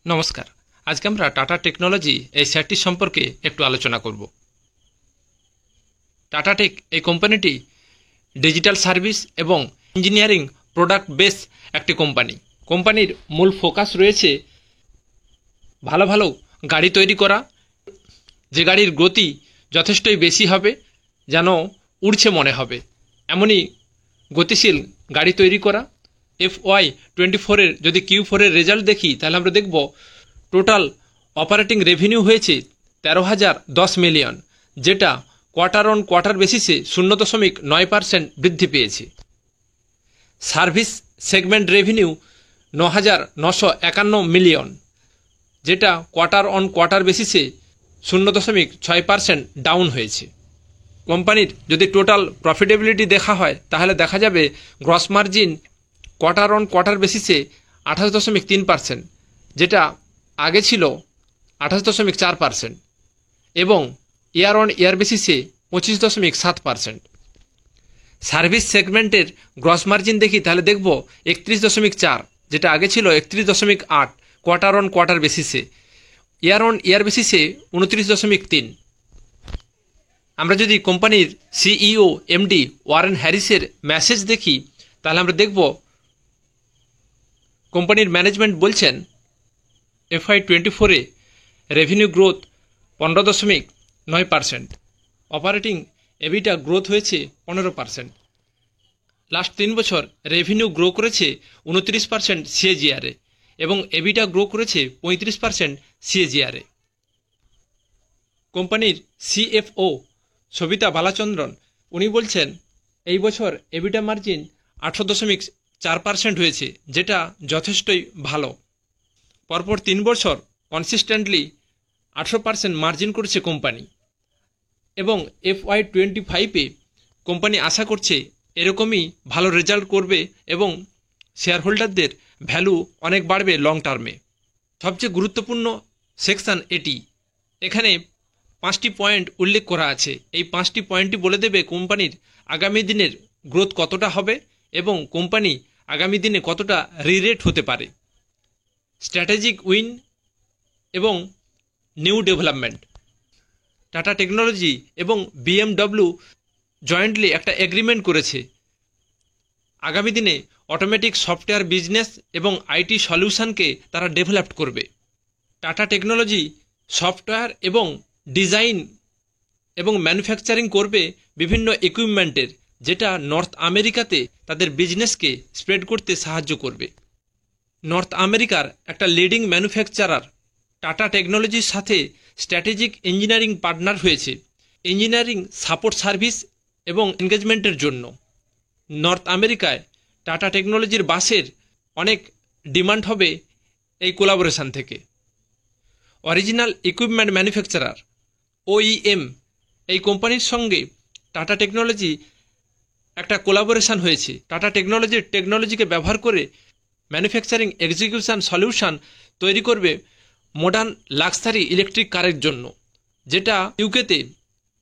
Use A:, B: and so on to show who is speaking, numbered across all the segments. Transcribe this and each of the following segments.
A: নমস্কার। আজকে আমরা টাটা টেকনোলজি এই শেয়ারটি সম্পর্কে একটু আলোচনা করব। টাটা টেক এই কোম্পানিটি ডিজিটাল সার্ভিস এবং ইঞ্জিনিয়ারিং প্রোডাক্ট বেস একটি কোম্পানি। কোম্পানির মূল ফোকাস রয়েছে ভালো ভালো গাড়ি তৈরি করা, যে গাড়ির গতি যথেষ্টই বেশি হবে, যেন উড়ছে মনে হবে এমনই গতিশীল গাড়ি তৈরি করা। FY24-এর যদি Q4-এর রেজাল্ট দেখি তাহলে আমরা দেখব টোটাল অপারেটিং রেভিনিউ হয়েছে 13,010 মিলিয়ন, যেটা কোয়ার্টার অন কোয়ার্টার বেসিসে 0.9% বৃদ্ধি পেয়েছে। সার্ভিস সেগমেন্ট রেভিনিউ 9,951 মিলিয়ন, যেটা কোয়ার্টার অন কোয়ার্টার বেসিসে 0.6% ডাউন হয়েছে। কোম্পানির যদি টোটাল প্রফিটেবিলিটি দেখা হয় তাহলে দেখা যাবে gross margin quarter on quarter বেসিসে 28.3%, যেটা আগে ছিল 28.4%, এবং ইয়ার অন ইয়ার বেসিসে 25.7%। সার্ভিস সেগমেন্টের গ্রস মার্জিন দেখি তাহলে দেখব 31.4, যেটা আগে ছিল 31.8 কোয়ার্টার অন কোয়ার্টার বেসিসে, ইয়ার অন ইয়ার বেসিসে 29.3। আমরা যদি কোম্পানির সিইও এমডি ওয়ারেন হ্যারিসের মেসেজ দেখি তাহলে আমরা দেখব কোম্পানির ম্যানেজমেন্ট বলছেন FY24-এ রেভিনিউ গ্রোথ 15.9%, অপারেটিং এবিটা গ্রোথ হয়েছে 15%। লাস্ট 3 বছর রেভিনিউ গ্রো করেছে 29% CAGR-এ এবং এবিটা গ্রো করেছে 35% CAGR-এ। কোম্পানির CFO সবিতা বালাচন্দ্রন উনি বলছেন এই বছর এবিটা মার্জিন 18.4% হয়েছে, যেটা যথেষ্টই ভালো। পরপর 3 বছর কনসিস্টেন্টলি 18% মার্জিন করেছে কোম্পানি, এবং FY25-এ কোম্পানি আশা করছে এরকমই ভালো রেজাল্ট করবে এবং শেয়ার হোল্ডারদের ভ্যালু অনেক বাড়বে লং টার্মে। সবচেয়ে গুরুত্বপূর্ণ সেকশন এটি। এখানে 5টি পয়েন্ট উল্লেখ করা আছে। এই 5টি পয়েন্টই বলে দেবে কোম্পানির আগামী দিনের গ্রোথ কতটা হবে এবং কোম্পানি আগামী দিনে কতটা রিরেট হতে পারে। স্ট্র্যাটেজিক উইন এবং নিউ ডেভেলপমেন্ট। টাটা টেকনোলজি এবং BMW জয়েন্টলি একটা এগ্রিমেন্ট করেছে আগামী দিনে অটোমেটিক সফটওয়্যার বিজনেস এবং আইটি সলিউশনকে তারা ডেভেলপ করবে। টাটা টেকনোলজি সফটওয়্যার এবং ডিজাইন এবং ম্যানুফ্যাকচারিং করবে বিভিন্ন ইকুইপমেন্টের, যেটা নর্থ আমেরিকাতে তাদের বিজনেসকে স্প্রেড করতে সাহায্য করবে। নর্থ আমেরিকার একটা লিডিং ম্যানুফ্যাকচারার টাটা টেকনোলজির সাথে স্ট্র্যাটেজিক ইঞ্জিনিয়ারিং পার্টনার হয়েছে ইঞ্জিনিয়ারিং সাপোর্ট সার্ভিস এবং এনগেজমেন্টের জন্য। নর্থ আমেরিকায় টাটা টেকনোলজির বাসের অনেক ডিমান্ড হবে এই কোলাবোরেশন থেকে। অরিজিনাল ইকুইপমেন্ট ম্যানুফ্যাকচারার OEM এই কোম্পানির সঙ্গে টাটা টেকনোলজি একটা কোলাবোরেশন হয়েছে। টাটা টেকনোলজির টেকনোলজিকে ব্যবহার করে ম্যানুফ্যাকচারিং এক্সিকিউশন সলিউশন তৈরি করবে মডার্ন লাক্সারি ইলেকট্রিক কারের জন্য, যেটা ইউকেতে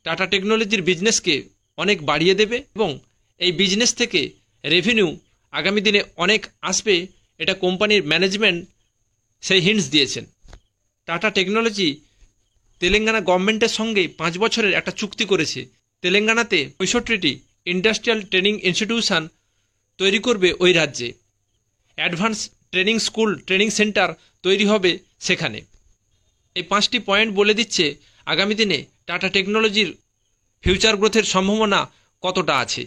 A: টাটা টেকনোলজির বিজনেসকে অনেক বাড়িয়ে দেবে এবং এই বিজনেস থেকে রেভিনিউ আগামী দিনে অনেক আসবে। এটা কোম্পানির ম্যানেজমেন্ট সেই হিন্টস দিয়েছেন। টাটা টেকনোলজি তেলেঙ্গানা গভর্নমেন্টের সঙ্গে 5 বছরের একটা চুক্তি করেছে। তেলেঙ্গানাতে 65টি ইন্ডাস্ট্রিয়াল ট্রেনিং ইনস্টিটিউশন তৈরি করবে ওই রাজ্যে। Advance training school training centre তৈরি হবে সেখানে। এই 5টি পয়েন্ট বলে দিচ্ছে আগামী দিনে টাটা টেকনোলজির ফিউচার গ্রোথের সম্ভাবনা কতটা আছে,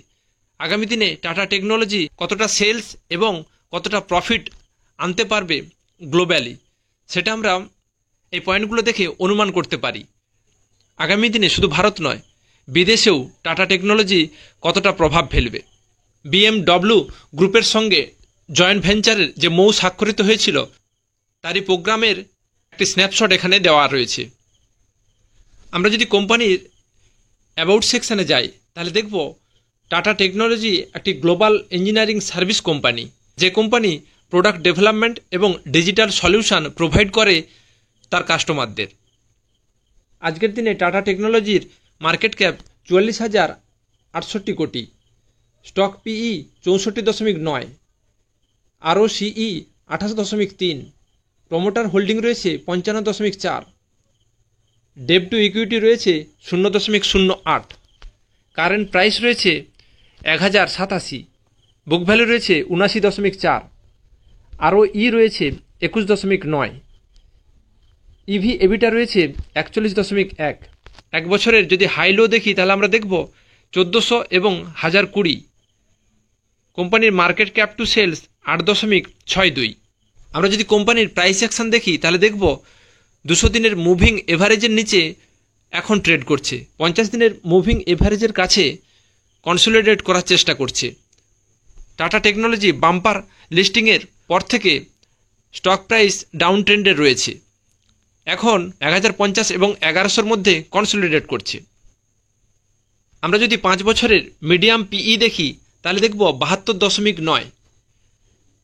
A: আগামী দিনে টাটা টেকনোলজি কতটা সেলস এবং কতটা প্রফিট আনতে পারবে গ্লোবালি, সেটা আমরা এই পয়েন্টগুলো দেখে অনুমান করতে পারি। আগামী দিনে শুধু ভারত নয়, বিদেশেও টাটা টেকনোলজি কতটা প্রভাব ফেলবে। BMW গ্রুপের সঙ্গে জয়েন্ট ভেঞ্চারের যে মৌ স্বাক্ষরিত হয়েছিল তারই প্রোগ্রামের একটি স্ন্যাপশট এখানে দেওয়া রয়েছে। আমরা যদি কোম্পানির অ্যাবাউট সেকশানে যাই তাহলে দেখব টাটা টেকনোলজি একটি গ্লোবাল ইঞ্জিনিয়ারিং সার্ভিস কোম্পানি, যে কোম্পানি প্রোডাক্ট ডেভেলপমেন্ট এবং ডিজিটাল সলিউশন প্রোভাইড করে তার কাস্টমারদের। আজকের দিনে টাটা টেকনোলজির মার্কেট ক্যাপ 44,068 কোটি, stock PE 64.9, ROCE 28.3, promoter holding রয়েছে 55.4, ডেট টু ইকুইটি রয়েছে 0.08, কারেন্ট প্রাইস রয়েছে 1087, বুক ভ্যালু রয়েছে 79.4, ROE রয়েছে 21.9, ইভি এবিটা রয়েছে 41.1। এক বছরের যদি হাই লো দেখি তাহলে আমরা দেখব 1400 এবং 1020। কোম্পানির মার্কেট ক্যাপ টু সেলস 8.62। আমরা যদি কোম্পানির প্রাইস অ্যাকশন দেখি তাহলে দেখব 200 দিনের মুভিং এভারেজের নিচে এখন ট্রেড করছে, 50 দিনের মুভিং এভারেজের কাছে কনসোলিডেট করার চেষ্টা করছে। টাটা টেকনোলজি বাম্পার লিস্টিংয়ের পর থেকে স্টক প্রাইস ডাউন ট্রেন্ডে রয়েছে, এখন 1050 এবং 1100-র মধ্যে কনসোলিডেট করছে। আমরা যদি 5 বছরের মিডিয়াম পিই দেখি তাহলে দেখব 72.9।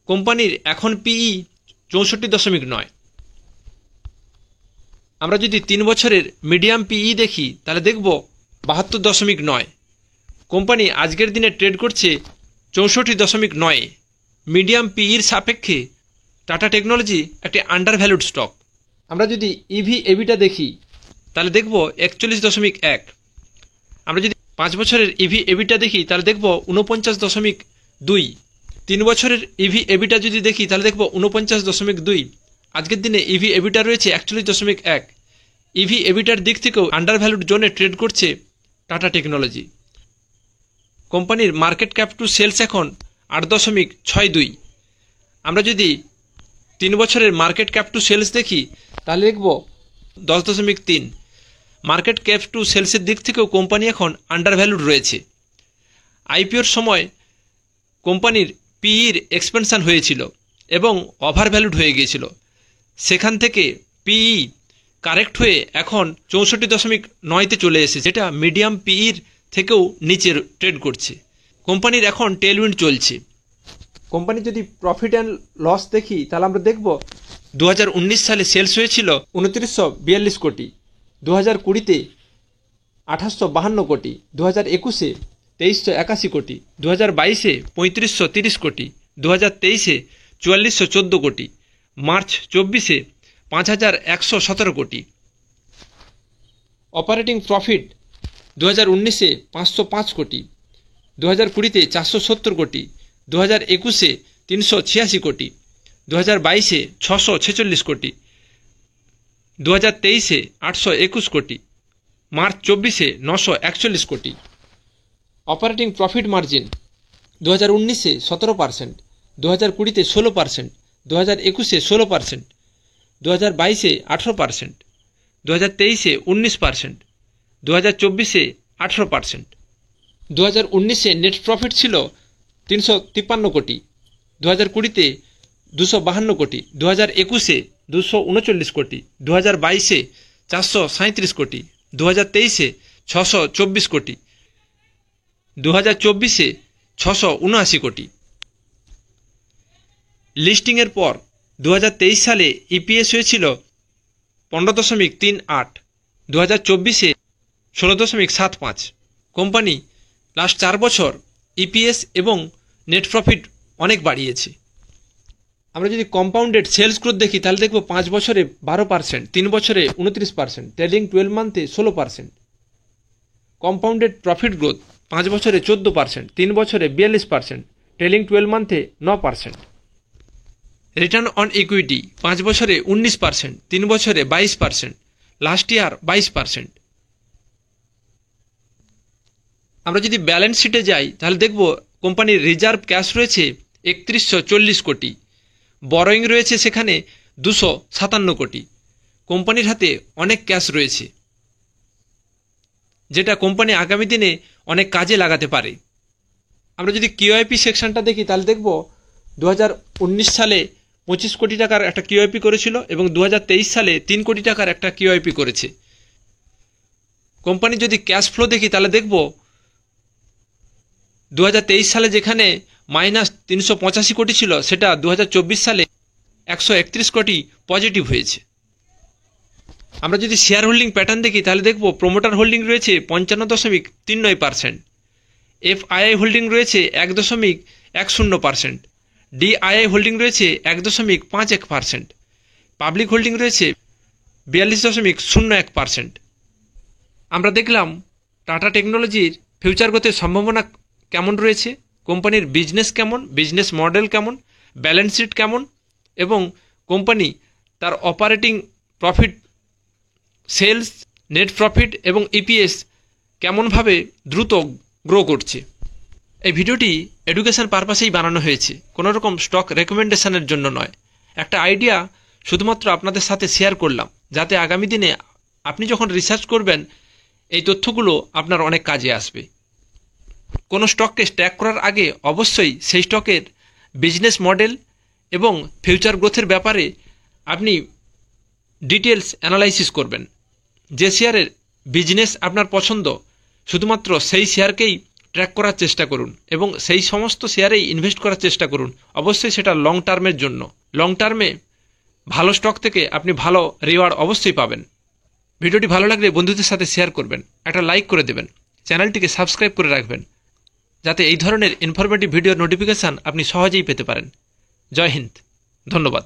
A: কোম্পানির এখন পিই 64.9। আমরা যদি 3 বছরের মিডিয়াম পিই দেখি তাহলে দেখব 72.9। কোম্পানি আজকের দিনে ট্রেড করছে 64.9। মিডিয়াম পিইর সাপেক্ষে টাটা টেকনোলজি একটি আন্ডার ভ্যালুড স্টক। আমরা যদি ইভি এবিটা দেখি তাহলে দেখব 41.1। আমরা যদি 5 বছরের ইভি এবিটা দেখি তাহলে দেখব 49.2। 3 বছরের ইভি এবিটা যদি দেখি তাহলে দেখব 49.2। আজকের দিনে ইভি এবিটা রয়েছে 41.1। ইভি এবিটার দিক থেকেও আন্ডার ভ্যালুড জোনে ট্রেড করছে টাটা টেকনোলজি। কোম্পানির মার্কেট ক্যাপ টু সেলস এখন 8.62। আমরা যদি 3 বছরের মার্কেট ক্যাপ টু সেলস দেখি তাহলে দেখব 10.3। মার্কেট ক্যাপ টু সেলসের দিক থেকেও কোম্পানি এখন আন্ডার ভ্যালুড রয়েছে। আইপিওর সময় কোম্পানির পিইর এক্সপেনশন হয়েছিল এবং ওভার ভ্যালুড হয়ে গিয়েছিল, সেখান থেকে পিই কারেক্ট হয়ে এখন 64.9-তে চলে এসেছে, যেটা মিডিয়াম পিইর থেকেও নিচে ট্রেড করছে। কোম্পানির এখন টেলউইন্ড চলছে। কোম্পানির যদি প্রফিট অ্যান্ড লস দেখি তাহলে আমরা দেখব 2019 সালে সেলস হয়েছিল 2942 কোটি, 2020-তে 2852 কোটি, 2021-এ 2381 কোটি, 2022-এ 3530 কোটি, 2023-এ 4414 কোটি, মার্চ 24-এ 5117 কোটি। অপারেটিং প্রফিট 2019-এ 505 কোটি, 2020-তে 470 কোটি, 2021-এ 386 কোটি, 2022-এ 646 কোটি, 2023-এ 821 কোটি, মার্চ 24-এ 941 কোটি। অপারেটিং প্রফিট মার্জিন 2019-এ 17%, 2020-তে 16%, 2021-এ 16%, 2022-এ 18%, 2023-এ 19%, 2024-এ 18%। 2019-এ নেট প্রফিট ছিল 353 কোটি, 2020-তে 252 কোটি, 2021-এ 239 কোটি, 2022-এ 437 কোটি, 2023-এ 624 কোটি, 2024-এ 679 কোটি। লিস্টিংয়ের পর 2023 সালে ইপিএস হয়েছিল 15.38, 2024-এ 16.75। কোম্পানি লাস্ট 4 বছর ইপিএস এবং নেট প্রফিট অনেক বাড়িয়েছে। আমরা যদি কম্পাউন্ডেড সেলস গ্রোথ দেখি তাহলে দেখব 5 বছরে 12%, 3 বছরে 29%, ট্রেলিং 12 মান্থে 16%। কম্পাউন্ডেড প্রফিট গ্রোথ 5 বছরে 14%, 3 বছরে 42%, ট্রেলিং 12 মান্থে 9%। রিটার্ন অন ইকুইটি 5 বছরে 19%, 3 বছরে 22%, লাস্ট ইয়ার 22%। আমরা যদি ব্যালেন্স শিটে যাই তাহলে দেখব কোম্পানির রিজার্ভ ক্যাশ রয়েছে 3140 কোটি, বরোয়িং রয়েছে সেখানে 257 কোটি। কোম্পানির হাতে অনেক ক্যাশ রয়েছে, যেটা কোম্পানি আগামী দিনে অনেক কাজে লাগাতে পারে। আমরা যদি কিউআইপি সেকশনটা দেখি তাহলে দেখব 2019 সালে 25 কোটি টাকার একটা কিউআইপি করেছিল এবং 2023 সালে 3 কোটি টাকার একটা কিউআইপি করেছে। কোম্পানি যদি ক্যাশ ফ্লো দেখি তাহলে দেখব 2023 সালে যেখানে -385 কোটি ছিল সেটা 2024 সালে 131 কোটি পজিটিভ হয়েছে। আমরা যদি শেয়ার হোল্ডিং প্যাটার্ন দেখি তাহলে দেখব প্রমোটার হোল্ডিং রয়েছে 55.39%, এফআইআই হোল্ডিং রয়েছে 1.10%, ডিআইআই হোল্ডিং রয়েছে 1.51%, পাবলিক হোল্ডিং রয়েছে 42.01%। আমরা দেখলাম টাটা টেকনোলজির ফিউচার গ্রোথের সম্ভাবনা কেমন রয়েছে, কোম্পানির বিজনেস কেমন, বিজনেস মডেল কেমন, ব্যালেন্স শিট কেমন, এবং কোম্পানি তার operating profit, sales, net profit এবং ইপিএস কেমনভাবে দ্রুত গ্রো করছে। এই ভিডিওটি এডুকেশন পারপাসেই বানানো হয়েছে, কোনো রকম স্টক রেকমেন্ডেশনের জন্য নয়। একটা আইডিয়া শুধুমাত্র আপনাদের সাথে শেয়ার করলাম, যাতে আগামী দিনে আপনি যখন রিসার্চ করবেন এই তথ্যগুলো আপনার অনেক কাজে আসবে। কোনো স্টককে ট্র্যাক করার আগে অবশ্যই সেই স্টকের বিজনেস মডেল এবং ফিউচার গ্রোথের ব্যাপারে আপনি ডিটেলস অ্যানালাইসিস করবেন। যে শেয়ারের বিজনেস আপনার পছন্দ শুধুমাত্র সেই শেয়ারকেই ট্র্যাক করার চেষ্টা করুন এবং সেই সমস্ত শেয়ারেই ইনভেস্ট করার চেষ্টা করুন। অবশ্যই সেটা লং টার্মের জন্য। লং টার্মে ভালো স্টক থেকে আপনি ভালো রিওয়ার্ড অবশ্যই পাবেন। ভিডিওটি ভালো লাগলে বন্ধুদের সাথে শেয়ার করবেন, একটা লাইক করে দেবেন, চ্যানেলটিকে সাবস্ক্রাইব করে রাখবেন, যাতে এই ধরনের ইনফরমেটিভ ভিডিওর নোটিফিকেশান আপনি সহজেই পেতে পারেন। জয় হিন্দ, ধন্যবাদ।